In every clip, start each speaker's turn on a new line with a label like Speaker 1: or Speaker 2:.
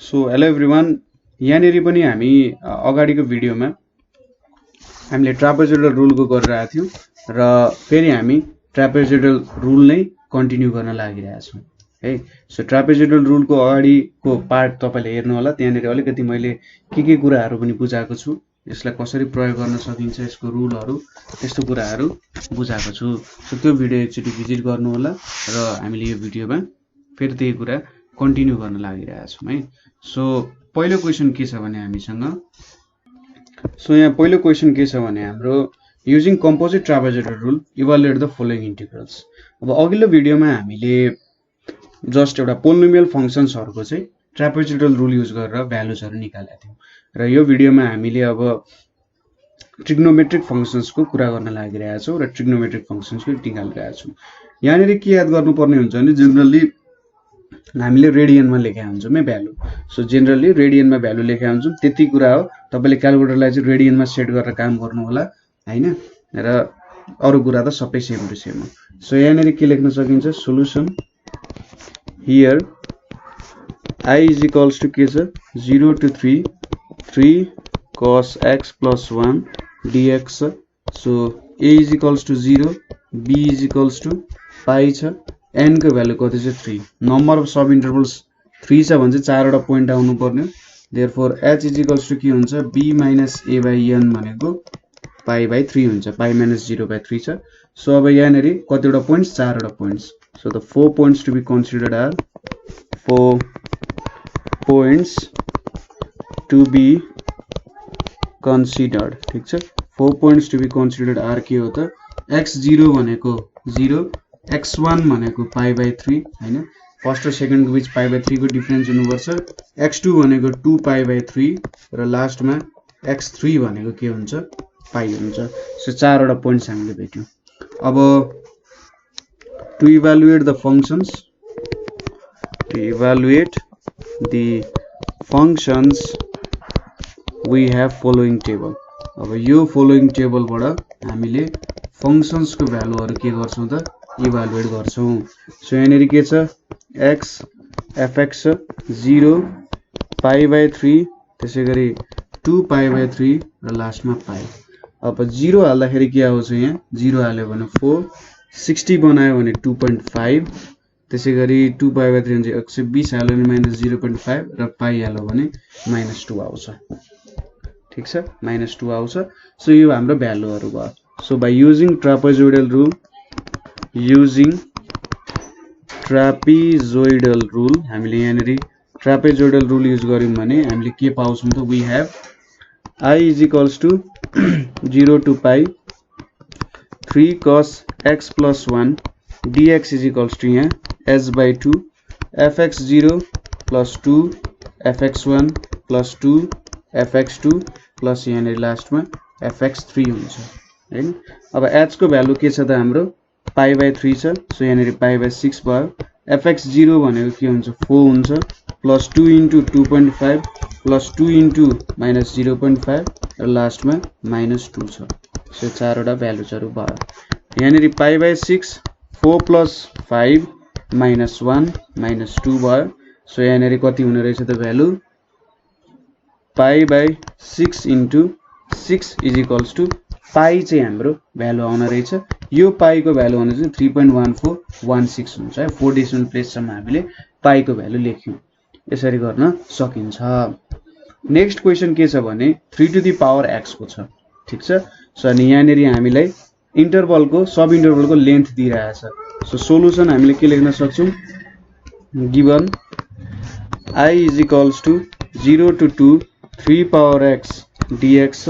Speaker 1: So hello everyone, यहाँनिर पनि हामी अगाडिको भिडियोमा हामीले ट्रापेजोइडल रुलको गरिरहेका थियौँ र फेरि हामी ट्रापेजोइडल रुल नै कन्टिन्यू गर्न लागिरहेका छौँ है। सो ट्रापेजोइडल रुलको अगाडिको पार्ट तपाईले हेर्नु होला, त्यहाँनिर अलिकति मैले के कुराहरू पनि बुझाएको छु, यसलाई कसरी प्रयोग गर्न सकिन्छ, यसको रुलहरू त्यस्तो कुराहरू बुझाएको छु। सो त्यो भिडियो एकचोटि भिजिट गर्नु होला र हामीले यो भिडियोमा फेरि त्यही कुरा कन्टिन्यू गर्न लागिरहेका छौँ है। सो पहिलो क्वेसन के छ भने हामीसँग, यहाँ पहिलो क्वेसन के छ भने हाम्रो using composite trapezoidal rule evaluate the following integrals. अब अघिल्लो भिडियोमा हामीले जस्ट एउटा पोलिनोमियल फङ्सन्सहरूको चाहिँ ट्रापेजोइडल रुल युज गरेर भ्यालुजहरू निकालेका थियौँ र यो भिडियोमा हामीले अब ट्रिग्नोमेट्रिक फङ्सन्सको कुरा गर्न लागिरहेका छौँ र ट्रिग्नोमेट्रिक फङ्सन्सको निकालिरहेका छौँ। यहाँनिर के याद गर्नुपर्ने हुन्छ भने जेनरली हामीले रेडियनमा लेखेका हुन्छौँ है भ्यालु। सो जेनरली रेडियनमा भ्यालु लेखेका हुन्छौँ, त्यति कुरा हो। तपाईँले क्यालकुलेटरलाई चाहिँ रेडियनमा सेट गरेर काम गर्नु होला हैन, र अरू कुरा त सबै सेम टु सेम हो। सो यहाँनिर के लेख्न सकिन्छ, solution here I is equals to के छ 0 to 3 cos x plus 1 dx। So a is equals to 0, b is equals to pi छ, n को भ्यालु कति छ 3, नम्बर अफ सब इन्टरभल्स 3 छ भने चाहिँ 4 वटा पोइन्ट आउनु पर्ने। Therefore h is equals to के हुन्छ, b minus a by n भनेको पाई बाई 3 हुन्छ, पाई minus 0/3 छ। सो अब यहाँनिर कतिवटा पोइन्ट्स, 4 वटा points. So the 4 points to be considered are 4 points to be considered, ठीक छ। 4 points to be considered are के हो त, x0 भनेको 0, x1 भनेको पाई बाई 3 हैन, फर्स्ट र सेकेन्डको बीच पाई बाई 3 को डिफरेन्स हुनुपर्छ, x2 भनेको 2 पाई बाई 3 र लास्टमा x3 भनेको के हुन्छ, पाई हुन्छ। सो 4 वटा पोइन्ट्स हामीले भेट्यौँ। अब to evaluate the functions, we have following table. अब यो फलोइङ टेबलबाट हामीले फङ्सन्सको भ्यालुहरू के गर्छौँ त, इभ्यालुएट गर्छौँ। सो यहाँनिर के छ, x fx 0 पाई बाई 3, त्यसै गरी 2 पाई बाई 3 र लास्टमा पाई। अब 0 हाल्दाखेरि के आउँछ, यहाँ 0 हाल्यो भने 4, 60 बनायो भने 2.5, त्यसै गरी 2 पाई बाई 3 हुन्छ 120 हाल्यो भने -0.5 र पाई हाल्यो भने -2 आउँछ, ठीक छ, -2 आउँछ। सो यो हाम्रो भ्यालुहरू भयो। So by using trapezoidal rule, हामीले यहाँनिर ट्रापेजोइडल रुल युज गर्यौँ भने हामीले के पाउँछौँ त, we have I is equals to 0 to pi 3 cos x plus 1 dx is equals to यहाँ h by 2 fx0 plus 2 fx1 plus 2 fx2 plus यहाँनिर लास्टमा fx3 हुन्छ हैन। अब h को भ्यालु के छ त हाम्रो, पाई बाई 3 छ। सो यहाँनिर पाई बाई 6 भयो। fx0 भनेको के हुन्छ, 4 हुन्छ, प्लस 2 into 2.5 प्लस 2 into -0.5 र लास्टमा -2 छ। सो 4 वटा भ्यालुजहरू भयो। यहाँनिर पाई बाई 6 4 plus 5 -1 -2 भयो। सो यहाँनिर कति हुने रहेछ त value, pi by 6 into 6 is equals to पाई चाहिँ हाम्रो भ्यालु आउन रहेछ। यो पाईको भ्यालु भने चाहिँ 3.1416 हुन्छ है। 4 डेसिमल प्लेससम्म हामीले पाईको भ्यालु लेख्यौँ, यसरी गर्न सकिन्छ। नेक्स्ट क्वेसन के छ भने 3 to the power x को छ, ठीक छ। सो अनि यहाँनिर हामीलाई इन्टरभलको सब इन्टरभलको लेन्थ दिइरहेछ। सो सोलुसन हामीले के लेख्न सक्छौँ, given I is equals to 0 to 2 3 power x dx छ।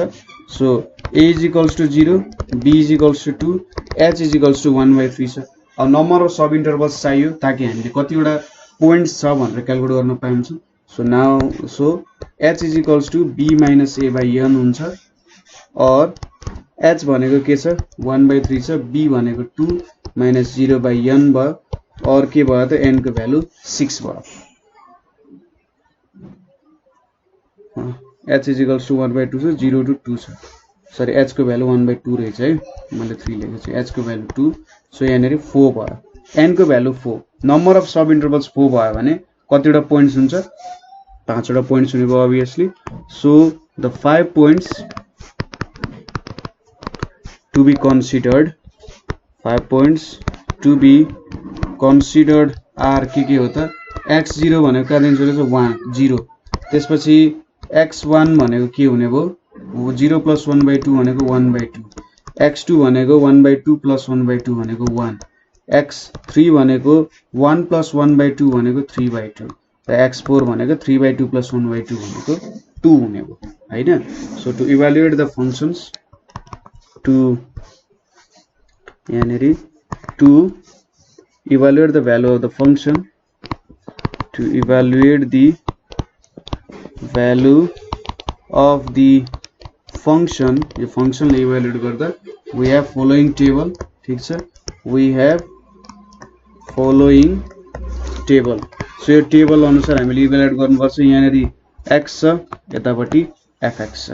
Speaker 1: So a is equals to 0, b is equals to 2, h is equals to 1/3 छ। अब नम्बर अफ सब इन्टरभल्स चाहियो ताकि हामीले कतिवटा पोइन्ट्स छ भनेर क्यालकुलेट गर्न पाइन्छ। So h is equals to b minus a by n हुन्छ, और h भनेको के छ 1/3 छ, b भनेको 2 minus 0/n भयो, और के भयो त n को भ्यालु 6 भयो। h इज इक्वल्स टु 1/2 छ, 0 to 2 छ, सरी h को भ्यालु 1/2 रहेछ है, मैले 3 लेखेको छु, h को भ्यालु 2। सो यहाँनिर 4 भयो, n को भ्यालु 4, नम्बर अफ सब इन्टरभल्स 4 भयो भने कतिवटा पोइन्ट्स हुन्छ, 5वटा पोइन्ट्स हुने भयो obviously. So the 5 points to be considered, 5 points to be considered are के हो त x0 भनेको कहाँदेखि सुरु छ 1 0, त्यसपछि x1 भनेको के हुने भयो 0 + 1/2 भनेको 1/2, x2 भनेको 1/2 + 1/2 भनेको 1, x3 भनेको 1 + 1/2 भनेको 3/2 र x4 भनेको 3/2 + 1/2 भनेको 2 हुने भयो हैन. So to evaluate the functions, to evaluate the value of the function, to evaluate the value of the function, यो function ले evaluate गर्दा we have following table. ठीक छ, we have following table. So यो टेबल अनुसार हामीले evaluate गर्नुपर्छ. यहाँनेरि x छ, यतापट्टि fx छ.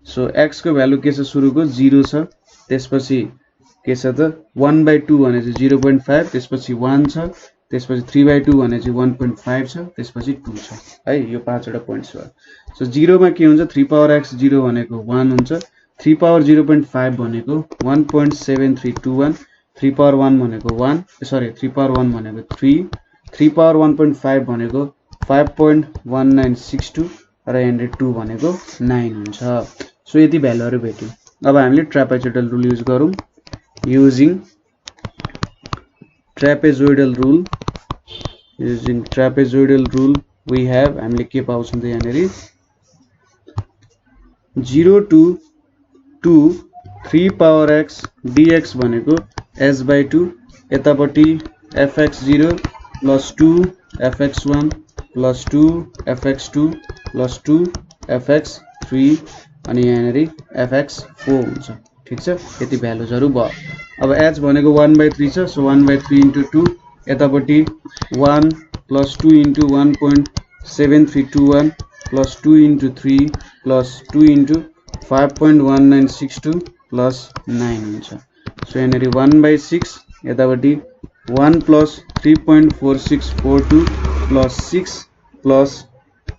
Speaker 1: सो x को भ्यालु के छ सुरुको 0 छ, त्यसपछि के छ त 1/2 भने चाहिँ 0.5, त्यसपछि 1 छ, त्यसपछि 3/2 भने चाहिँ 1.5 छ, त्यसपछि 2 छ है. यो 5वटा पोइन्ट्स भयो. सो 0 मा के हुन्छ 3 पावर x 0 भनेको 1 हुन्छ, 3 पावर 0.5 भनेको 1.7321, 3 पावर 1 भनेको 1, सरी 3 पावर 1 भनेको 3, 3 पावर 1.5 भनेको 5.1962 र यहाँ 2 भनेको 9 हुन्छ. सो यति भ्यालुहरु भेट्यौं. अब हामीले ट्रापेजोइडल रुल युज गरौँ. Using trapezoidal rule, we have हामीले के पाउँछौं त यहाँनेरि 0 to 2 3 power x dx भनेको s/2, यतापट्टि fx0 plus 2 fx1 plus 2 fx2 plus 2 fx3 अनि यहाँनेरि fx4 हुन्छ. ठीक छ, यति भ्यालुजहरु भयो. अब h भनेको 1/3 छ, सो 1/3 * 2, यतापट्टि 1 + 2 * 1.7321 + 2 * 3 + 2 * 5.1962 + 9 हुन्छ. सो यहाँनेरि 1/6, यतापट्टि 1 + 3.4642 + 6 +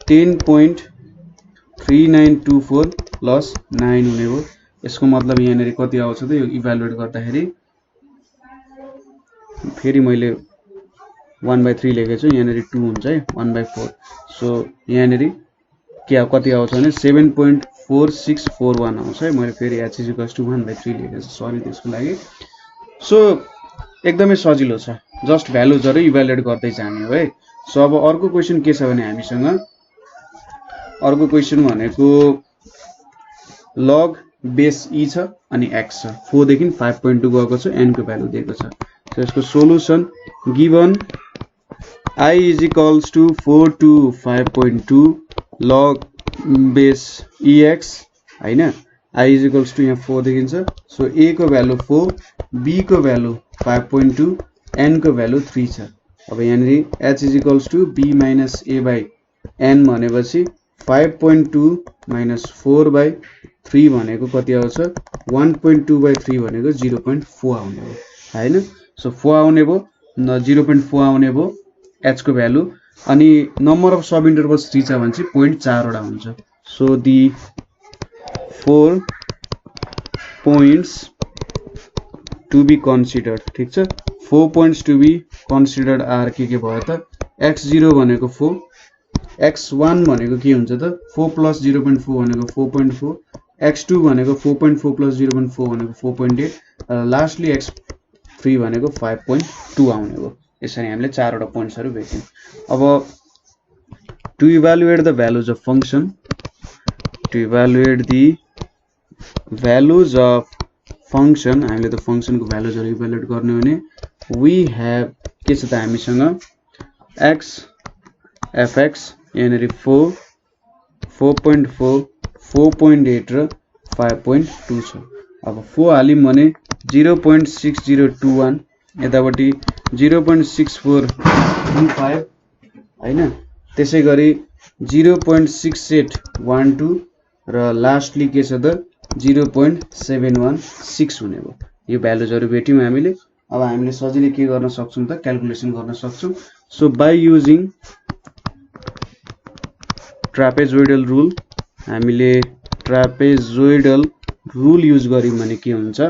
Speaker 1: 10.3924 + 9 हुने भयो. यसको मतलब यहाँनेरि कति आउँछ त यो इभ्यालुएट गर्दाखेरि, फेरि मैले 1/3 लेखेको छु, यहाँनेरि 2 हुन्छ है 1/4. सो यहाँनेरि के कति आउँछ भने 7.4641 आउँछ है. मैले फेरि h = 1/3 लेखेको छु, सरी त्यसको लागि. सो एकदमै सजिलो छ, जस्ट भ्यालुजहरु इभ्यालुएट गर्दै जाने हो है. सो अब अर्को क्वेशन के छ भने हामीसँग अर्को क्वेशन भनेको log बेस e छ अनि x छ, 4 देखि 5.2 गएको छ, n को भ्यालु दिएको छ. सो यसको solution given I = 4 to 5.2 log base ex हैन. I = यहाँ 4 देखिन्छ. सो a को भ्यालु 4, b को भ्यालु 5.2, n को भ्यालु 3 छ. अब यहाँनेरि h = b - a/n भनेपछि 5.2 - 4/3 भनेको कति आउँछ 1.2/3 भनेको 0.4 आउने हो हैन. सो 4 आउने भयो, 0.4 आउने भयो h को भ्यालु. अनि नम्बर अफ सब इन्टरभल्स 3 छ भने चाहिँ 0.4 वटा हुन्छ. So the 4 points to be considered. ठीक छ, 4 points to be considered are के भयो त x0 भनेको 4, x1 भनेको के हुन्छ त 4 + 0.4 भनेको 4.4, x2 भनेको 4.4 + 0.4 भनेको 4.8 र लास्टली x3 भनेको 5.2 आउने हो. यसरी हामीले 4 वटा पोइन्ट्सहरु भेट्यौं. अब to evaluate the values of function, to evaluate the values of function, हामीले त फंक्शन को भ्यालुजहरु इभ्यालुएट गर्ने हो भने we have के छ त हामीसँग x fx यहाँनेरि 4 4.4 4.8 र 5.2 छ. अब 4 हालिम भने 0.6021, यतापट्टि 0.6425 हैन, त्यसैगरी 0.6812 र लास्टली के छ त 0.716 हुने भयो. यो भ्यालुजहरु भेट्यौं हामीले. अब हामीले सजिलै के गर्न सक्छौं त क्याल्कुलेसन गर्न सक्छौं. So by using trapezoidal rule हामीले ट्रापेजोइडल रुल युज गर्यौं भने के हुन्छ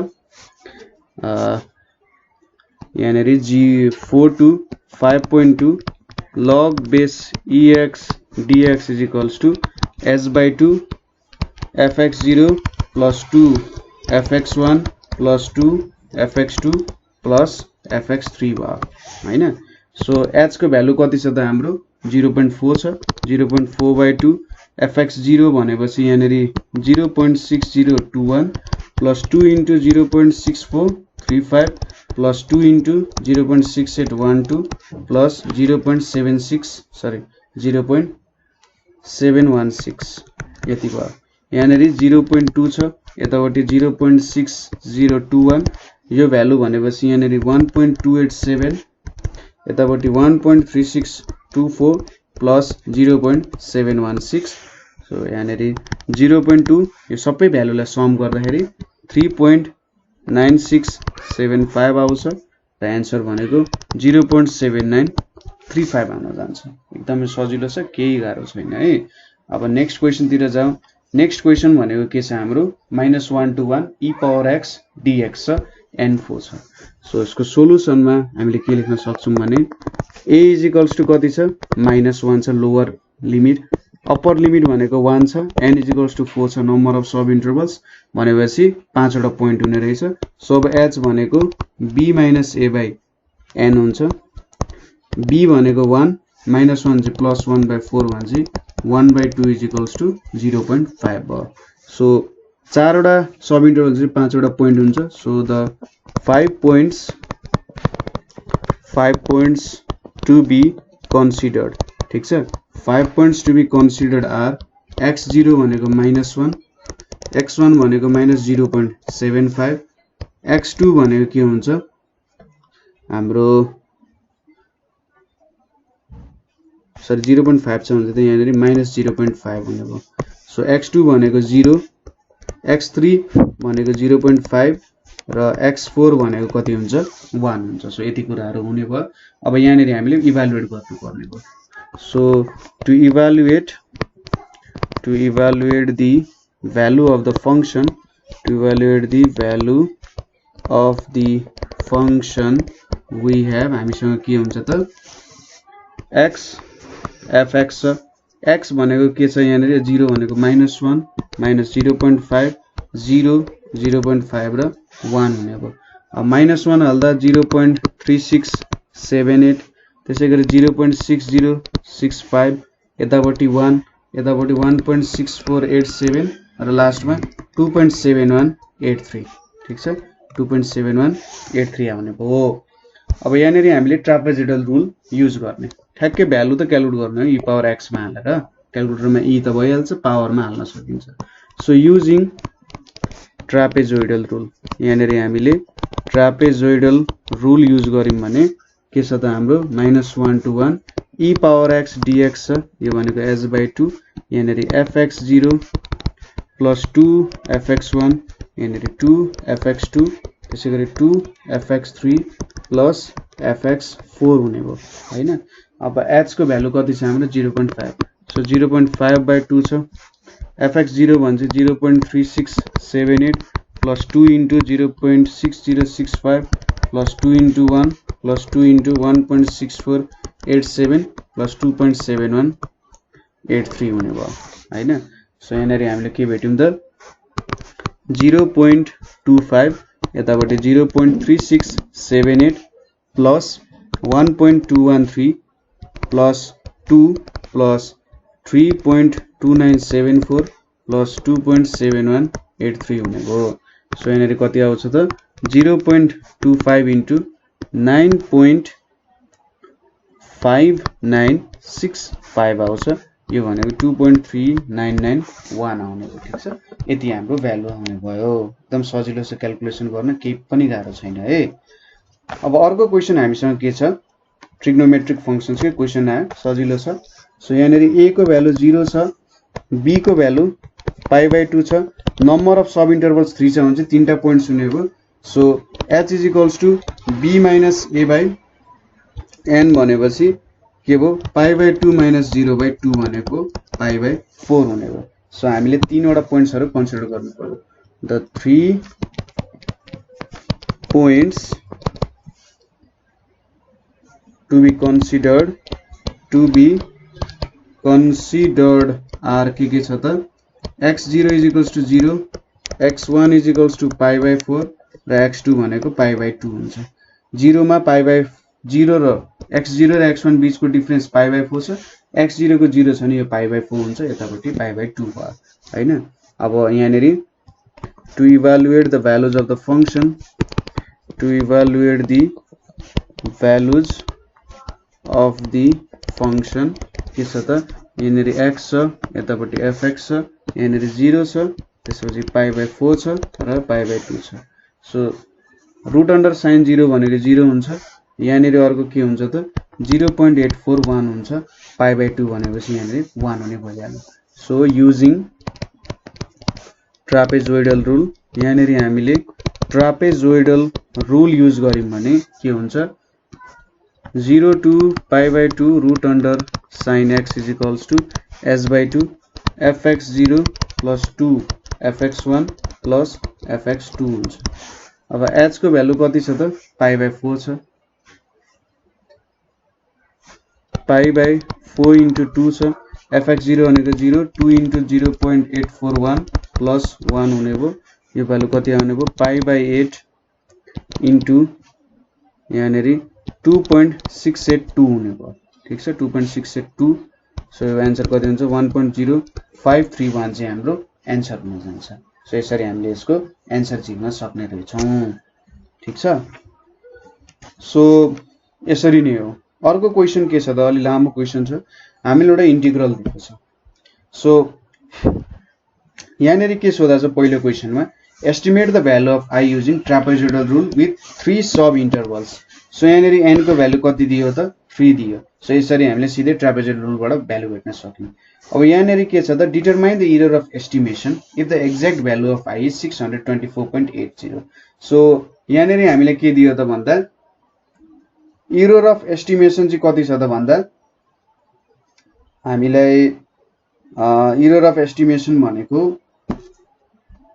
Speaker 1: यहाँनेरि G4 to 5.2 log base EX dx is equals to h by 2 fx0 plus 2 fx1 plus 2 fx2 plus fx3 भयो हैन सो h को भ्यालु कति छ त हाम्रो 0.4 छ 0.4 by 2 fx0 भनेपछि यहाँनेरि 0.6021 plus 2 into 0.6435 plus 2 into 0.6812 plus 0.716 यति भयो यहाँनेरि 0.2 छ यतापटि 0.6021 यो भ्यालु भनेपछि यहाँनेरि 1.287 यतापटि 1.3624 plus 0.716 सो यहाँनेरि 0.2 यो सबै भ्यालुलाई सम गर्दाखेरि 3.9675 आउँछ र आन्सर भनेको 0.7935 आउन जान्छ एकदमै सजिलो छ केही गाह्रो छैन है अब नेक्स्ट क्वेशन तिर जाउँ नेक्स्ट क्वेशन भनेको के छ हाम्रो -1 to 1 e power x dx छ n4 छ सो यसको सोलुसनमा हामीले के लेख्न सक्छौं भने a = कति छ -1 छ लोअर लिमिट अप्पर लिमिट भनेको 1 छ n = 4 छ नम्बर अफ सब इन्टरभल्स भनेपछि 5 वटा पोइन्ट हुने रहेछ सो अब h भनेको b - a by n हुन्छ b भनेको 1 -1 चाहिँ +1 by 4 भने 1 by 2 = 0.5 भयो सो 4 वटा सब इन्टरभल चाहिँ 5 वटा पोइन्ट हुन्छ so the 5 points to be considered ठीक छ 5 points to be considered are x0 भनेको -1 x1 भनेको -0.75 x2 भनेको के हुन्छ हाम्रो सरी 0.5 छ भने त यहाँनेरि -0.5 हुने भयो सो x2 भनेको 0 x3 भनेको 0.5 र x4 भनेको कति हुन्छ 1 हुन्छ सो यति कुराहरु हुने भयो अब यहाँनेरि हामीले इभ्यालुएट गर्नु पर्ने भयो so to evaluate the value of the function we have हामीसँग के हुन्छ त x fx x भनेको के छ यहाँनेरि 0 भनेको -1 -0.5 0 0.5 र 1 हुने भयो अब -1 हाल्दा 0.3678 त्यसैगरी 0.6065 यतापटि 1 यतापटि 1.6487 र लास्टमा 2.7183 ठीक छ 2.7183 आउने भयो अब यहाँनेरि हामीले ट्रापेजोइडल रुल युज गर्ने ठ्याक्कै भ्यालु त क्याल्कुलेट गर्ने हो e पावर x मा हालेर क्याल्कुलेटरमा e त भइहाल्छ पावरमा हाल्न सकिन्छ सो युजिङ ट्रापेजोइडल रुल यहाँनेरि हामीले ट्रापेजोइडल रुल युज गर्यौं भने के छ त हाम्रो -1 to 1 e power x dx छ यो भनेको h by 2 यहाँनेरि fx0 plus 2 fx1 यहाँनेरि 2 fx2 त्यसैगरी 2 fx3 plus fx4 हुने भयो हैन अब h को भ्यालु कति छ हाम्रो 0.5 सो 0.5 by 2 छ fx0 भन्छ 0.3678 plus 2 into 0.6065 plus 2 into 1 plus 2 into 1.6487 plus 2.7183 हुने भयो हैन सो यहाँनेरि हामीले के भेट्यौं त 0.25 यतापटि 0.3678 plus 1.213 plus 2 plus 3.2974 plus 2.7183 हुने भयो सो यहाँनेरि कति आउँछ त 0.25 into 9.5965 आउँछ यो भनेको 2.3991 आउने हो ठीक छ यति हाम्रो भ्यालु आउने भयो एकदम सजिलो छ क्याल्कुलेसन गर्न केही पनि गाह्रो छैन है अब अर्को क्वेशन हामीसँग के छ ट्रिग्नोमेट्रिक फंक्शन्स के क्वेशन आयो सजिलो छ सो यहाँनेरि a को भ्यालु 0 छ b को भ्यालु π/2 छ नम्बर अफ सब इन्टरभल्स 3 छ भने चाहिँ तीनटा पोइन्ट्स हुनेको सो h = b - a/n भनेपछि के भयो π/2 - 0/2 भनेको π/4 हुने भयो। सो हामीले तीनवटा पोइन्ट्सहरु कन्सिडर गर्नु पर्यो। The 3 points to be considered are के छ त x0 = 0, x1 = π/4 र x2 भनेको π/2 हुन्छ। 0 मा π/0 र x0 र x1 बीचको डिफरेन्स π/4 छ। x0 को 0 छ नि यो π/4 हुन्छ, यतापट्टि π/2 भयो हैन। अब यहाँनेरि to evaluate the values of the function के छ त यहाँनेरि x छ, यतापट्टि fx छ, यहाँनेरि 0 छ, त्यसपछि π/4 छ र π/2 छ। सो रुट अन्डर साइन 0 भनेको 0 हुन्छ। यहाँनेरि अर्को के हुन्छ त 0.841 हुन्छ। π/2 भनेपछि यहाँनेरि 1 हुने भइहाल्यो। सो युजिङ ट्रापेजोइडल रुल, यहाँनेरि हामीले ट्रापेजोइडल रुल युज गर्यौं भने के हुन्छ 0 to π/2 root under sine x = s/2 fx0 + 2 fx1 + fx2 हुन्छ। अब h को भ्यालु कति छ त π/4 छ। π/4 * 2 छ। fx0 भनेको 0, 2 * 0.841 + 1 हुने भयो। यो भ्यालु कति आउने भयो π/8 * यहाँनेरि 2.682 हुने भयो। ठीक छ 2.682। सो यो आन्सर कति हुन्छ 1.0531 चाहिँ हाम्रो आन्सर हुन जान्छ। सो यसरी हामीले यसको आन्सर जिर्न सक्ने रहेछौं। ठीक छ। सो यसरी नै हो। अर्को क्वेशन के छ त अलि लामो क्वेशन छ। हामीले एउटा इन्टिग्रल दिएको छ। सो यहाँनेरि के सोधा छ पहिलो क्वेशनमा estimate the value of i using trapezoidal rule with 3 sub intervals. So यहाँनेरि n को भ्यालु कति दियो त 3 दियो। सो यसरी हामीले सिधै ट्रापेजोइडल रुलबाट भ्यालु भेट्न सक्यौं। अब यहाँनेरि के छ त determine the error of estimation if the exact value of i is 624.80। So यहाँनेरि हामीले के दियो त भन्दा एरर अफ एस्टिमेसन चाहिँ कति छ त भन्दा हामीलाई एरर अफ एस्टिमेसन भनेको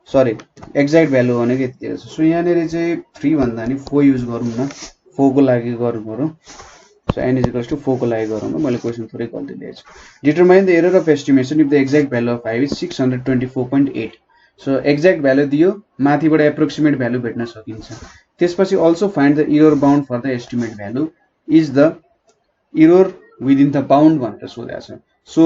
Speaker 1: सरी एक्ज्याक्ट भ्यालु भनेको यति छ। सो यहाँनेरि चाहिँ 3 भन्दा नि 4 युज गरौँ न, 4 को लागि गरौँ बरु। सो n = 4 को लागि गरौँ न। मैले क्वेशन थोरै गल्ती दिएछु। Determine the error of estimation if the exact value of i is 624.8। So exact value दियो, माथिबाट एप्रोक्सिमेट भ्यालु भेट्न सकिन्छ। त्यसपछि also find the error bound for the estimate value is the error within the bound भनेर सोधेको छ। So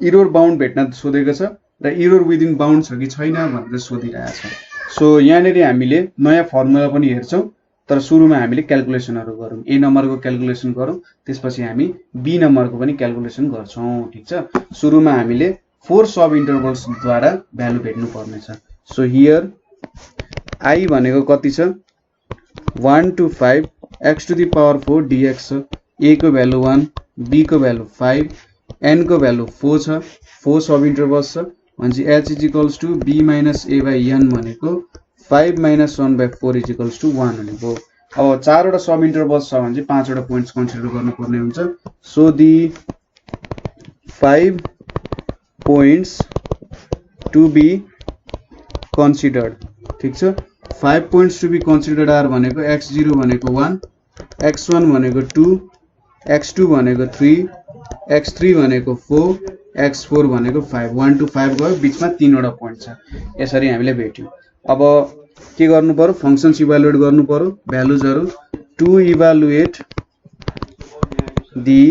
Speaker 1: error bound भेट्न सोधेको छ र एरर विदिन बाउन्ड छ कि छैन भनेर सोधिरहेको छ। सो यहाँनेरि हामीले नयाँ फर्मुला पनि हेर्छौं, तर सुरुमा हामीले क्याल्कुलेसनहरु गरौँ। a नम्बरको क्याल्कुलेसन गरौँ, त्यसपछि हामी b नम्बरको पनि क्याल्कुलेसन गर्छौं। ठीक छ। सुरुमा हामीले 4 सब इन्टरभल्स द्वारा भ्यालु भेट्नु पर्ने छ। सो हियर i भनेको कति छ 1 to 5 x to the power 4 dx छ। a को भ्यालु 1, b को भ्यालु 5, n को भ्यालु 4 छ। 4 सब इन्टरभल्स छ भनेपछि h = b - a/n भनेको 5 - 1/4 = 1 हुने भयो। अब 4 वटा सब इन्टरभल्स छ भने चाहिँ 5 वटा पोइन्ट्स कन्सिडर गर्नुपर्ने हुन्छ। So the 5 points to be considered। ठीक छ। 5 points to be considered are भनेको x0 भनेको 1, x1 भनेको 2, x2 भनेको 3, x3 भनेको 4, x4 भनेको 5। 1 to 5 गयो, बीचमा 3 वटा पोइन्ट छ। यसरी हामीले भेट्यौं। अब के गर्नु पर्यो फंक्शन्स इभ्यालुएट गर्नु पर्यो भ्यालुजहरु to evaluate the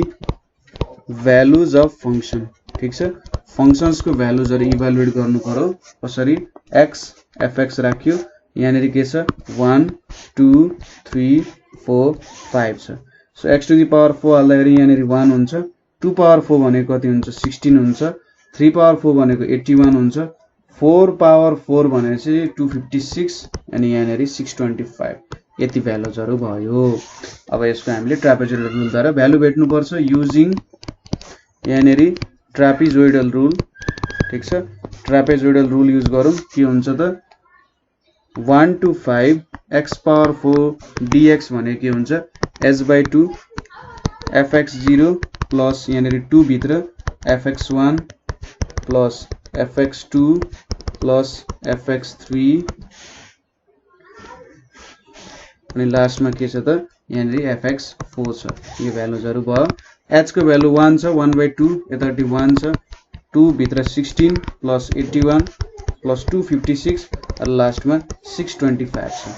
Speaker 1: values of function. ठीक छ। फंक्शन्स को भ्यालुजहरु इभ्यालुएट गर्नु पर्यो। कसरी x fx राख्यो, यहाँनेरि के छ 1 2 3 4 5 छ। So x to the power 4 हाल्दाखेरि यहाँनेरि 1 हुन्छ, 2 पावर 4 भनेको कति हुन्छ 16 हुन्छ, 3 पावर 4 भनेको 81 हुन्छ, 4 पावर 4 भनेपछि 256 अनि यहाँनेरि 625 यति भ्यालुजहरु भयो। अब यसको हामीले ट्रापेजोइडल रुल द्वारा भ्यालु भेट्नु पर्छ युजिङ यहाँनेरि ट्रापेजोइडल रुल। ठीक छ। ट्रापेजोइडल रुल युज गरौँ। के हुन्छ त 1 to 5 x power 4 dx भने के हुन्छ s/2 fx0 प्लस यहाँनिर 2 भित्र fx1 plus fx2 plus fx3 अनि लास्टमा के छ त यहाँनिर fx4 छ। यो भ्यालुजहरु भयो। h को भ्यालु 1 छ 1/2 यतापट्टि 1 छ 2 भित्र 16 प्लस 81 प्लस 256 र लास्टमा 625 छ।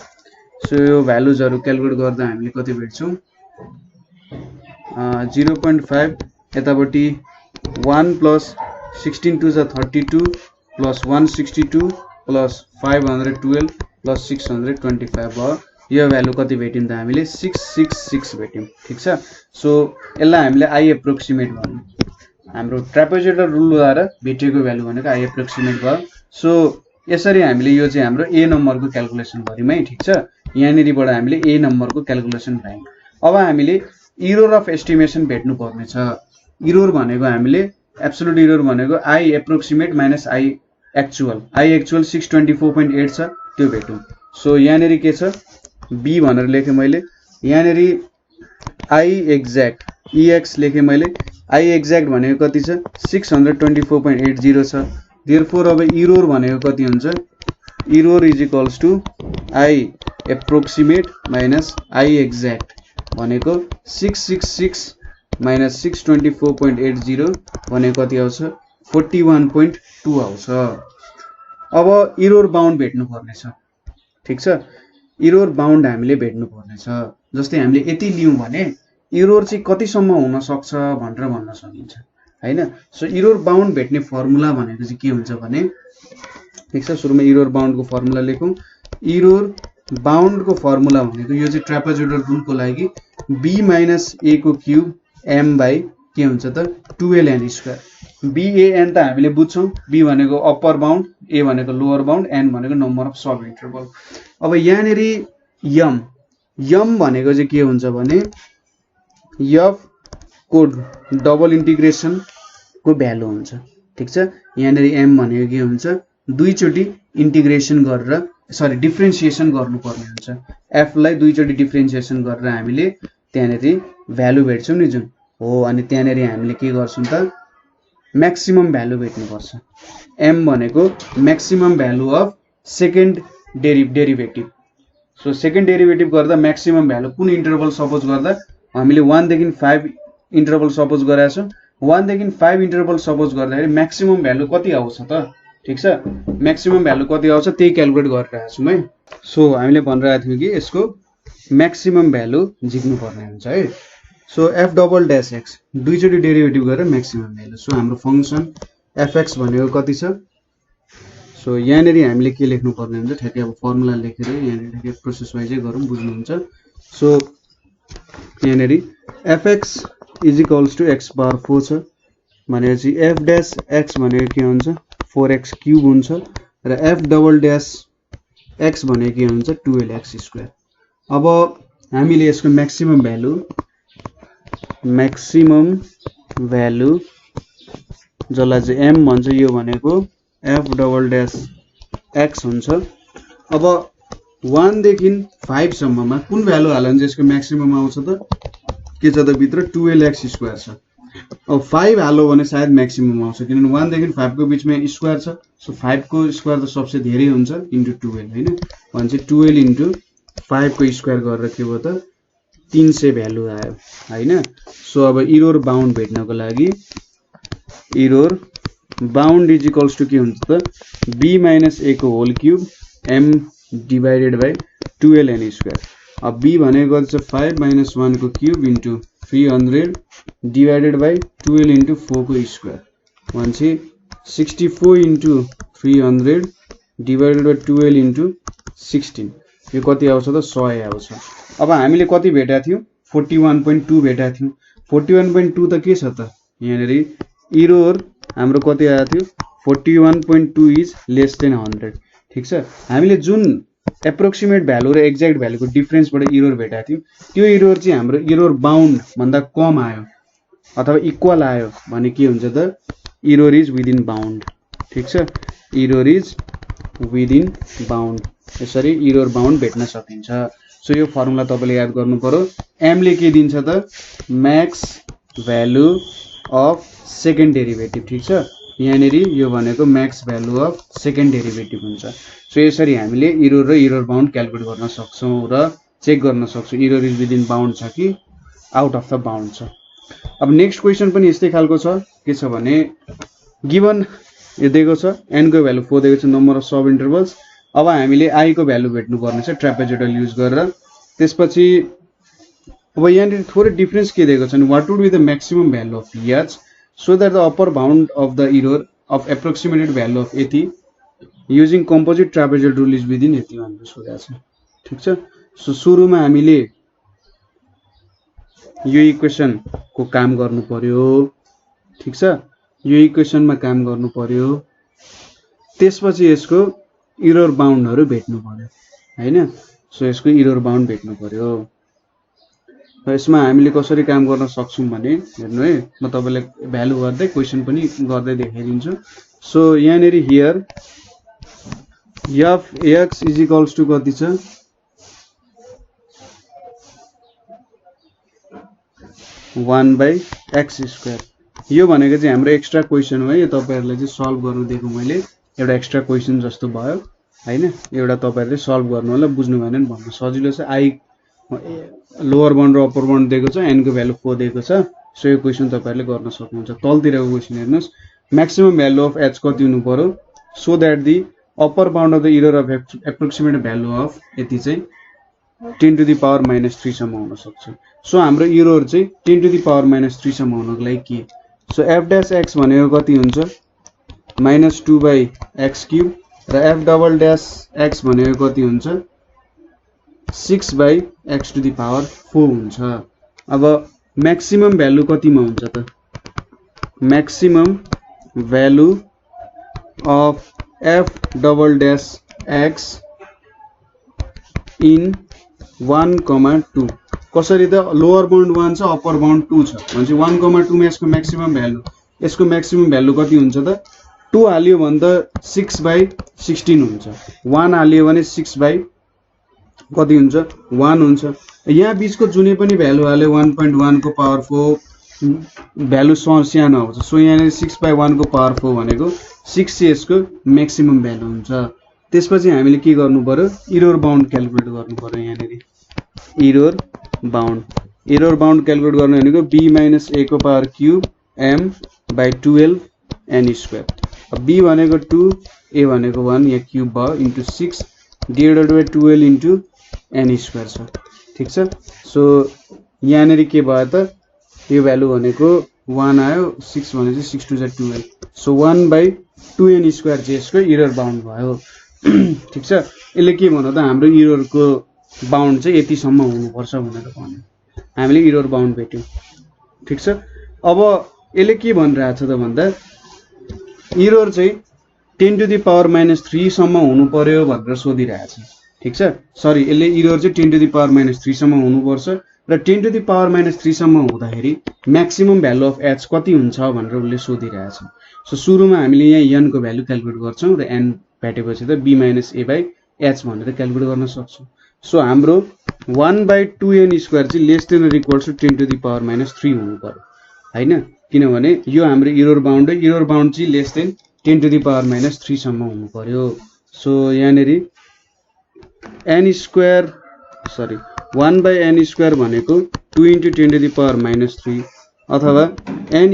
Speaker 1: सो यो भ्यालुजहरु क्याल्कुलेट गर्दा हामीले कति भेट्छौं 0.5 यतापट्टि 1 प्लस 16 2 32 प्लस 162 प्लस 512 प्लस 625 भयो। यो भ्यालु कति भेट्यौं त हामीले 666 भेट्यौं। ठीक छ। सो यसलाई हामीले आई एप्रोक्सिमेट भन्नु। हाम्रो ट्रापेजोइडल रुलद्वारा भेटिएको भ्यालु भनेको आई एप्रोक्सिमेट भयो। सो यसरी हामीले यो चाहिँ हाम्रो ए नम्बरको क्याल्कुलेसन गर्यौं है। ठीक छ। यहाँनिरबाट हामीले ए नम्बरको क्याल्कुलेसन पायौं। अब हामीले इरर अफ एस्टिमेसन भेट्नु पर्ने छ। इरर भनेको हामीले एब्सोल्युट इरर भनेको I approximate minus I actual 624.8 छ त्यो भेटौं। सो यहाँनिर के छ बी भनेर लेखे मैले। यहाँनिर आई एक्ज्याक्ट EX लेखे मैले। आई एक्ज्याक्ट भनेको कति छ 624.80 छ। देयरफोर अब इरर भनेको कति हुन्छ error is equals to I approximate minus I exact भनेको 666 माइनस 624.80 भनेको कति आउँछ 41.2 आउँछ। अब इरर बाउन्ड भेट्नु पर्ने छ। ठीक छ। इरर बाउन्ड हामीले भेट्नु पर्ने छ। जस्तै हामीले यति लियौं भने इरर चाहिँ कतिसम्म हुन सक्छ भनेर भन्न सकिन्छ हैन। सो इरर बाउन्ड भेट्ने फर्मुला भनेको चाहिँ के हुन्छ भने ठीक छ सुरुमा इरर बाउन्डको फर्मुला लेखौं। इरर बाउन्डको फर्मुला भनेको यो चाहिँ ट्रापेजोइडल रुलको लागि b माइनस a को क्यूब m बाइ के हुन्छ त 12n स्क्वायर। ban त हामीले बुझ्छौं b भनेको अप्पर बाउन्ड a भनेको लोअर बाउन्ड n भनेको नम्बर अफ सब इन्टरभल। अब यहाँनिर m भनेको चाहिँ के हुन्छ भने f को डबल इन्टिग्रेसन को भ्यालु हुन्छ। ठीक छ। यहाँनिर m भनेको के हुन्छ दुई चोटी इन्टिग्रेसन गरेर डिफरेन्सिएसन गर्नुपर्ने हुन्छ। f लाई दुई चोटी डिफरेन्सिएसन गरेर हामीले त्यहाँनिर भ्यालु भेट्छौं नि जुन हो। अनि त्यहाँनिर हामीले के गर्छौं त म्याक्सिमम भ्यालु भेट्नुपर्छ। m भनेको maximum value of second derivative. So second derivative गर्दा म्याक्सिमम भ्यालु कुन इन्टरभल सपोज गर्दा हामीले 1 देखि 5 इन्टरभल सपोज गराएको छौं। 1 देखि 5 इन्टरभल सपोज गर्दाखेरि म्याक्सिमम भ्यालु कति आउँछ त ठीक छ। म्याक्सिमम भ्यालु कति आउँछ त्यही क्याल्कुलेट गरिरहेको छौं है। सो हामीले भनिरहेको थियौं कि यसको म्याक्सिमम भ्यालु झिक्नु पर्ने हुन्छ है। So f double dash x दुई चोटी डेरिभेटिभ गरेर म्याक्सिमम भ्यालु। सो हाम्रो फंक्सन fx भनेको कति छ सो यहाँनिर हामीले के लेख्नु पर्ने हुन्छ ठ्याक्कै अब फर्मुला लेखेर यहाँनिर ठ्याक्कै प्रोसेस वाइजै गरौँ बुझ्नुहुन्छ। सो यहाँनिर fx is equals to x power 4 छ भनेपछि f ड्याश x भनेको के हुन्छ 4x क्यूब हुन्छ र f डबल ड्याश x भनेको के हुन्छ 12x स्क्वायर। अब हामीले यसको म्याक्सिमम भ्यालु जसलाई चाहिँ m भन्छ यो भनेको f डबल ड्याश x हुन्छ। अब 1 देखि 5 सम्ममा कुन भ्यालु हाल्यो भने यसको म्याक्सिमम आउँछ त के छ त भित्र 12x स्क्वायर छ। अब 5 हाल्यो भने सायद म्याक्सिमम आउँछ किनभने 1 देखि 5 को बीचमा स्क्वायर छ। सो 5 को स्क्वायर त सबसे धेरै हुन्छ इन्टु 12 हैन भन्छ 12 इन्टु 5 को स्क्वायर गरेर के भयो त 300 भ्यालु आयो हैन। सो अब इरर बाउन्ड भेट्नको लागि error bound is equals to के हुन्छ त b माइनस a को whole cube m divided by 12n square. अब b भनेको चाहिँ 5 माइनस 1 को cube into 300 divided by 12 into 4 को स्क्वायर भन्छ 64 इन्टु 300 डिवाइडेड बाइ 12 इन्टु 16 यो कति आउँछ त 100 आउँछ। अब हामीले कति भेटेका थियौं 41.2 भेटेका थियौं। 41.2 त के छ त यहाँनिर इरर हाम्रो कति आएको थियो 41.2 इज लेस देन 100। ठीक छ। हामीले जुन एप्रोक्सिमेट भ्यालु र एक्ज्याक्ट भ्यालुको डिफरेन्सबाट इरर भेटेका थियौं त्यो इरर चाहिँ हाम्रो इरर बाउन्ड भन्दा कम आयो अथवा इक्वल आयो भने के हुन्छ त इरर इज विदिन बाउन्ड। ठीक छ। Error is within bound. यसरी इरर बाउन्ड भेट्न सकिन्छ। सो यो फर्मुला तपाईले याद गर्नु पर्यो m ले के दिन्छ त Max value of second derivative ठीक छ यहाँनेरि यो भनेको Max value of second derivative हुन्छ सो यसरी हामीले इरर र इरर बाउन्ड क्याल्कुलेट गर्न सक्छौं र चेक गर्न सक्छौं इरर इज विदिन बाउन्ड छ कि आउट अफ द बाउन्ड छ अब नेक्स्ट क्वेशन पनि यस्तै खालको छ के छ भने गिवन यो दिएको छ n को भ्यालु 4 दिएको छ नम्बर अफ सब इन्टरभल्स अब हामीले i को भ्यालु भेट्नु पर्ने छ ट्रापेजोइडल युज गरेर त्यसपछि अब यहाँ थोरै डिफरेन्स के दिएको छ नि what would be the maximum value of h so that the upper bound of the error of approximated value of यति using composite trapezoidal rule is within यति भनेर सोधेको छ ठीक छ सो सुरुमा हामीले यो इक्वेसन को काम गर्नु पर्यो ठीक छ यो इक्वेसनमा काम गर्नु पर्यो त्यसपछि यसको इरर बाउन्डहरु भेट्नु पर्यो हैन सो यसको इरर बाउन्ड भेट्नु पर्यो यसमा हामीले कसरी काम गर्न सक्छौं भने हेर्नु है म तपाईलाई भ्यालु गर्दै क्वेशन पनि गर्दै देखाइदिन्छु सो यहाँनेरि here f x is equals to कति छ 1/x² यो भनेको चाहिँ हाम्रो एक्स्ट्रा क्वेशन हो है यो तपाईहरुले चाहिँ सल्भ गर्नु दिएको मैले एउटा एक्स्ट्रा क्वेशन जस्तो भयो हैन एउटा तपाईहरुले सल्भ गर्नु होला बुझ्नु भएन नि भन्नु सजिलो छ i लोअर बाउन्ड र अप्पर बाउन्ड दिएको छ n को भ्यालु 4 दिएको छ सो यो क्वेशन तपाईहरुले गर्न सक्नुहुन्छ तलतिरको क्वेशन हेर्नुस् म्याक्सिमम भ्यालु अफ h कति हुनु पर्यो so that the upper bound of the error of approximate value of यति चाहिँ 10 to the power -3 सम्म हुन सक्छ सो हाम्रो इरर चाहिँ 10 to the power -3 सम्म हुनको लागि के सो f dash x भनेको कति हुन्छ -2/x³ र f double dash x भनेको कति हुन्छ 6/x to the power 4 हुन्छ अब म्याक्सिमम भ्यालु कतिमा हुन्छ त maximum value of f double dash x in 1,2 कसरी त लोअर बाउन्ड 1 छ अप्पर बाउन्ड 2 छ भनेपछि 1,2 मा यसको म्याक्सिमम भ्यालु कति हुन्छ त 2 हालियो भने त 6/16 हुन्छ 1 हालियो भने 6 कति हुन्छ 1 हुन्छ यहाँ बीचको जुनै पनि भ्यालु हाले 1.1 को पावर 4 भ्यालु सानो आउँछ सो यहाँ 6/1 को पावर 4 भनेको 6 चाहिँ यसको म्याक्सिमम भ्यालु हुन्छ त्यसपछि हामीले के गर्नु पर्यो इरर बाउन्ड क्याल्कुलेट गर्नु पर्यो यहाँनेरि इरर बाउन्ड क्याल्कुलेट गर्ने भनेको b - a को पावर क्यूब m/12 n² अब b भनेको 2 a भनेको 1 यहाँ क्यूब भयो into 6 divided by 12 into n² छ ठीक छ सो यहाँनेरि के भयो त यो भ्यालु भनेको 1 आयो 6 भने चाहिँ 6 2 12 सो 1/2 n² चाहिँ यसको इरर बाउन्ड भयो ठीक छ यसले के भन्नु त हाम्रो इररको बाउन्ड चाहिँ यति सम्म हुनुपर्छ भनेर भन्यो हामीले इरर बाउन्ड भेट्यौं ठीक छ अब यसले के भनिरहेछ त भन्दा इरर चाहिँ 10 to the power -3 सम्म हुनु पर्यो भनेर सोधिरहेछ ठीक छ सरी यसले इरर चाहिँ 10 to the power -3 सम्म हुनुपर्छ र 10 to the power -3 सम्म हुँदाखेरि म्याक्सिमम भ्यालु अफ h कति हुन्छ भनेर उले सोधिरहेछ सो सुरुमा हामीले यहाँ n को भ्यालु क्याल्कुलेट गर्छौं र n भेटेपछि त b - a/h भनेर क्याल्कुलेट गर्न सक्छौं सो हाम्रो 1/2 n² चाहिँ less than or equals to 10 to the power -3 हुनु पर्यो हैन किनभने यो हाम्रो इरर बाउन्ड चाहिँ less then 10 to the power -3 सम्म हुनु पर्यो सो यहाँनेरि n² सरी 1/n² भनेको 2 * 10 to the power -3 अथवा n²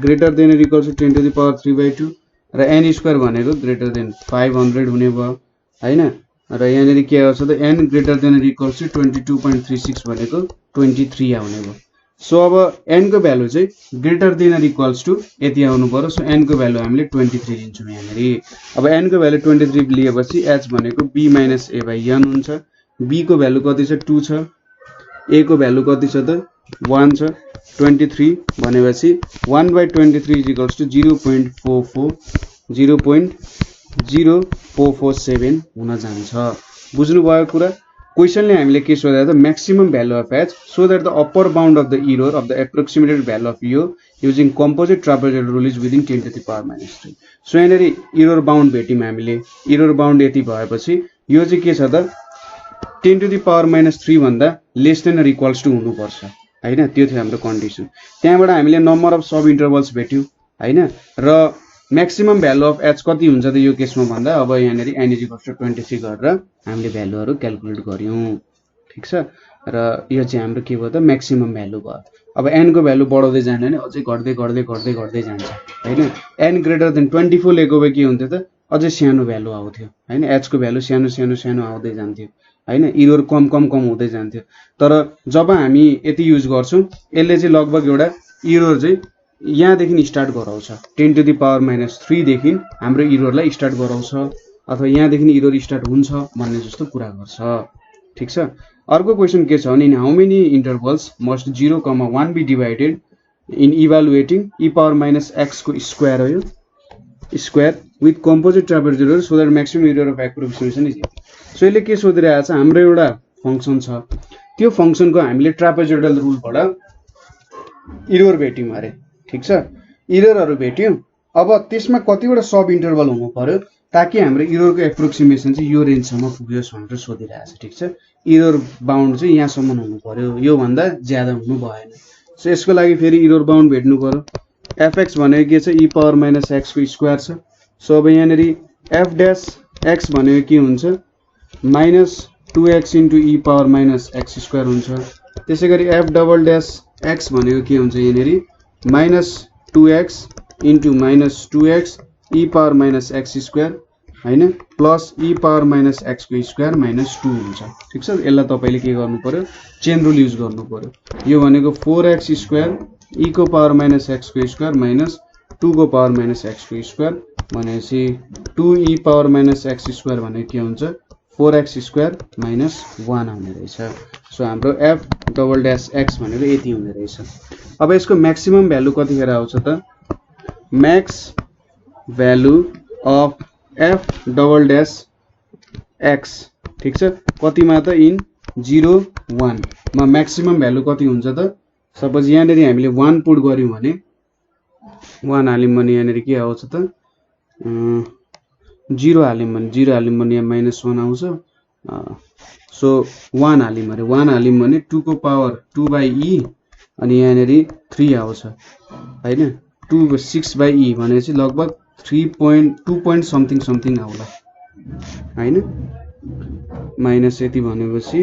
Speaker 1: greater than or equals to 10 to the power 3/2 र n² भनेको ग्रेटर देन 500 हुने भयो हैन र यहाँनेरि के आउँछ त n greater than or equals to 22.36 भनेको 23 आउने भयो सो अब n को भ्यालु चाहिँ greater than or equals to यति आउनु पर्यो सो n को भ्यालु हामीले 23 लिन्छौं यहाँनेरि अब n को भ्यालु 23 लिएपछि h भनेको b - a/n हुन्छ b को भ्यालु कति छ 2 छ a को भ्यालु कति छ त 1 छ 23 भनेपछि 1/23 = 0.0447 हुन जान्छ बुझ्नु भयो कुरा क्वेशनले हामीले के सोधेको त maximum value of h so that the upper bound of the error of the approximated value of यो using composite trapezoidal rule is within 10 to the power -3 so यहाँनेरि इरर बाउन्ड भेट्यौं हामीले इरर बाउन्ड यति भएपछि यो चाहिँ के छ त 10 to the power minus 3 भन्दा less than or equals to हुनुपर्छ हैन त्यो थियो हाम्रो कन्डिसन त्यहाँबाट हामीले नम्बर अफ सब इन्टरभल्स भेट्यौं हैन र म्याक्सिमम भ्यालु अफ h कति हुन्छ त यो केसमा भन्दा अब यहाँनेरि n = 23 गरेर हामीले भ्यालुहरु क्याल्कुलेट गर्यौं ठीक छ र यो चाहिँ हाम्रो के भयो त म्याक्सिमम भ्यालु भयो अब n को भ्यालु बढाउँदै जाने भने अझै घट्दै जान्छ हैन n ग्रेटर देन 24 लेको भए के हुन्थ्यो त अझै सानो भ्यालु आउँथ्यो हैन h को भ्यालु सानो आउँदै जान्थ्यो हैन एरर कम हुँदै जान्थ्यो तर जब हामी यति युज गर्छौं यसले चाहिँ लगभग एउटा एरर चाहिँ यहाँदेखि स्टार्ट गराउँछ 10 to the power minus 3 देखि हाम्रो एररलाई स्टार्ट गराउँछ अथवा यहाँदेखि एरर स्टार्ट हुन्छ भन्ने जस्तो कुरा गर्छ ठीक छ अर्को क्वेशन के छ भने how many intervals must 0,1 be divided in evaluating e power minus x को स्क्वायर हो यो square with composite trapezoidal so that maximum error of approximation is so यसले के सोधिरहेको छ हाम्रो एउटा फंक्सन छ त्यो फंक्सनको हामीले ट्रापेजोइडल रुलबाट एरर भेट्यौं अरे ठीक छ एररहरु भेट्यौं अब त्यसमा कतिवटा सब इन्टरभल हुनु पर्यो ताकि हाम्रो एररको एप्रोक्सिमेसन चाहिँ यो रेन्जसम्म पुग्योस् भनेर सोधिरहेको छ ठीक छ एरर बाउन्ड चाहिँ यहाँसम्म हुनु पर्यो यो भन्दा ज्यादा हुनु भएन सो यसको लागि फेरि एरर बाउन्ड भेट्नु पर्यो fx भनेको के छ e power minus x को स्क्वायर छ सो अब यहाँनेरि f dash x भनेको के हुन्छ minus 2x into e power minus x square हुन्छ त्यसैगरी f double dash x भनेको के हुन्छ यहाँनेरि minus 2x into minus 2x e power minus x square हैन plus e power minus x को स्क्वायर minus 2 हुन्छ ठीक छ यसलाई तपाईले के गर्नु पर्यो चेन रुल युज गर्नु पर्यो यो भनेको 4x स्क्वायर e को पावर minus x को स्क्वायर minus 2 को पावर minus x को स्क्वायर भनेपछि 2e power minus x square भनेको के हुन्छ 4x स्क्वायर minus 1 आउने रहेछ सो हाम्रो f डबल ड्याश x भनेको यति हुने रहेछ अब यसको म्याक्सिमम भ्यालु कतिखेर आउँछ त Max value of f double dash x ठीक छ कतिमा त इन 0 1 मा म्याक्सिमम भ्यालु कति हुन्छ त सपोज यहाँनेरि हामीले 1 पुट गर्यौं भने 1 हाल्यौं भने यहाँनेरि के आउँछ त 0 हाल्यौं भने यहाँ -1 आउँछ सो 1 हाल्यौं भने 2 को पावर 2/e अनि यहाँनेरि 3 आउँछ हैन 6/e भनेपछि लगभग 3.2 point something आउला हैन माइनस यति भनेपछि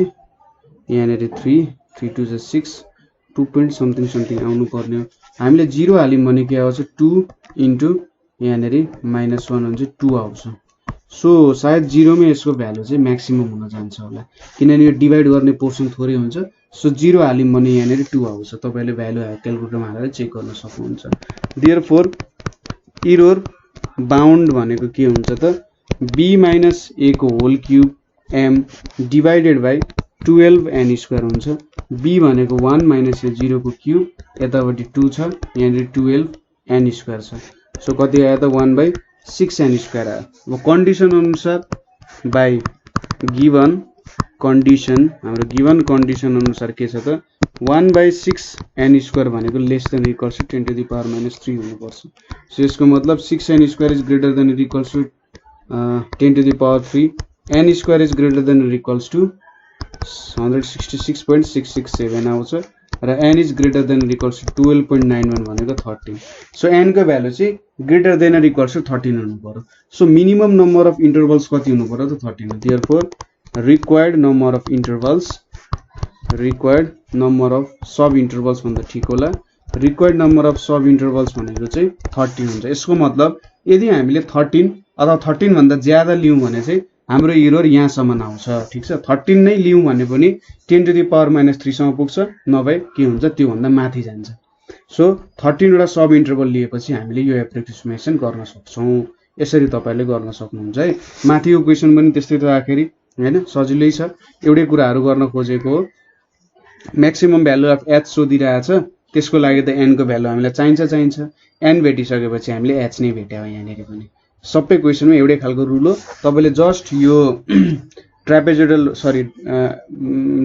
Speaker 1: यहाँनेरि 3 2 6 2 point something आउनु पर्ने हो हामीले 0 हाल्यौं भने के आउँछ 2 इन्टु यहाँनेरि -1 हुन्छ 2 आउँछ सो सायद 0 मा यसको भ्यालु चाहिँ म्याक्सिमम हुन जान्छ होला किनभने यो डिवाइड गर्ने पोर्सन थोरै हुन्छ सो 0 हाल्यौं भने यहाँनेरि 2 आउँछ तपाईले भ्यालु क्याल्कुलेटरमा हालेर चेक गर्न सक्नुहुन्छ देयरफोर एरर बाउन्ड भनेको के हुन्छ त b minus a को whole cube m divided by 12n square हुन्छ b भनेको 1 minus a 0 को क्यूब यतापटि 2 छ यहाँनेरि 12n स्क्वायर छ सो कति आयो त 1/6n स्क्वायर आयो अब कन्डिसन अनुसार बाइ गिवन कन्डिसन हाम्रो गिवन कन्डिसन अनुसार के छ त 1/6n स्क्वायर भनेको less than equals to 10 to the power minus 3 हुनु पर्छ सो यसको मतलब 6n square is greater than or equals to 10 to the power 3 n square is greater than or equals to 166.667 आउँछ र n is greater than or equals to 12.91 भनेको 13 so n को value चाहिँ greater than or equals to 13 हुनु पर्यो so minimum number of intervals कति हुनु पर्यो त 13 हो therefore required number of intervals required number of सब इन्टरभल्स भन्दा ठीक होला रिक्वायर्ड नम्बर अफ सब इन्टरभल्स भनेको चाहिँ 13 हुन्छ यसको मतलब यदि हामीले 13 अथवा 13 भन्दा ज्यादा लियौं भने चाहिँ हाम्रो एरर यहाँसम्म आउँछ ठीक छ 13 नै लियौं भने पनि 10 to the power minus 3 सम्म पुग्छ नभए के हुन्छ त्यो भन्दा माथि जान्छ सो 13 वटा सब इन्टरभल लिएपछि हामीले यो एप्रोक्सिमेसन गर्न सक्छौं यसरी तपाईले गर्न सक्नुहुन्छ है माथिको क्वेशन पनि त्यस्तै त आखिरी हैन सजिलै छ एउटै कुराहरु गर्न खोजेको हो म्याक्सिमम भ्यालु अफ h सोधिरहेछ त्यसको लागि त n को भ्यालु हामीलाई चाहिन्छ n भेटिसकेपछि हामीले h नै भेट्यौ यहाँनेरि पनि सबै क्वेशनमा एउटै खालको रुल हो तपाईले जस्ट यो ट्रापेजोइडल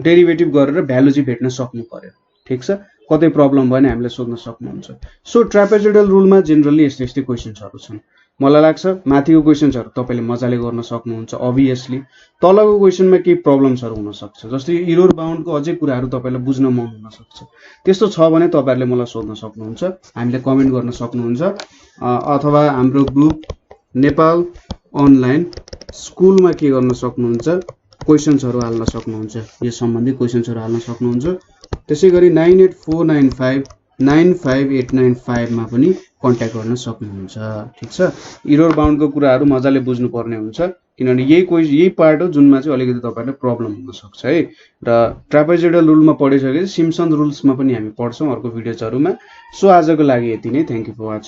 Speaker 1: डेरिभेटिभ गरेर भ्यालु चाहिँ भेट्न सक्नु पर्यो ठीक छ कतै प्रब्लम भयो भने हामीलाई सोध्न सक्नुहुन्छ सो ट्रापेजोइडल रुलमा जनरली यस्तै क्वेशन्सहरु छन् मलाई लाग्छ माथिको क्वेशन्सहरु तपाईले मजाले गर्न सक्नुहुन्छ अभियसली तलको क्वेशनमा केही प्रब्लम्सहरु हुन सक्छ जस्तै इरोर बाउन्डको अझै कुराहरु तपाईलाई बुझ्न मन हुन सक्छ त्यस्तो छ भने तपाईहरुले मलाई सोध्न सक्नुहुन्छ हामीले कमेन्ट गर्न सक्नुहुन्छ अथवा हाम्रो ग्रुप नेपाल अनलाइन स्कुलमा के गर्न सक्नुहुन्छ क्वेशन्सहरु हाल्न सक्नुहुन्छ यो सम्बन्धी क्वेशन्सहरु हाल्न सक्नुहुन्छ त्यसैगरी 9849595895 मा पनि कन्ट्याक्ट गर्न सक्नुहुन्छ ठीक छ इरोर बाउन्डको कुराहरु मजाले बुझ्नु पर्ने हुन्छ किनभने यही पार्ट हो जुनमा चाहिँ अलिकति तपाईहरुलाई प्रब्लम हुन सक्छ है र ट्रापेजोइडल रुलमा पढिसकेपछि सिम्पसन रुल्समा पनि हामी पढ्छौं अर्को भिडियोजहरुमा सो आजको लागि यति नै थ्यांक यू फर वाचिङ